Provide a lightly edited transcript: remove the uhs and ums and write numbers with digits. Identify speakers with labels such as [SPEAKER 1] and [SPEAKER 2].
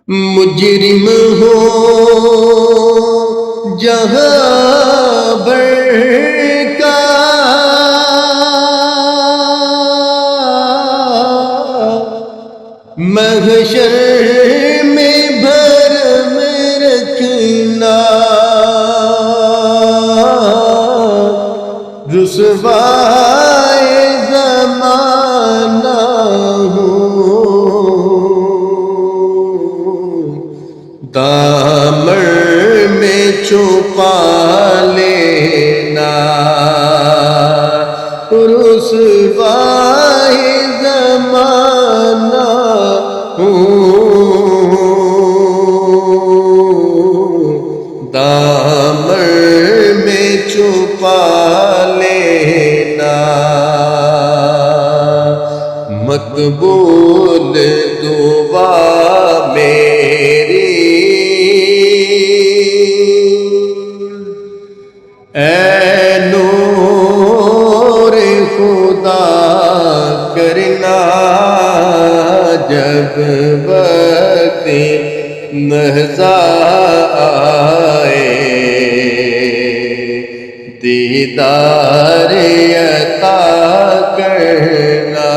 [SPEAKER 1] مجرم ہو جہاں بھر کا، محشر میں بھرم رکھنا، رسوائے زمانہ دامن میں چھپا لینا، رسوائی زمانہ دامن میں چھپا لینا، مقبول دعا میری اے نور خدا کرنا، جب وقت نہضا آئے دیدار عطا کرنا۔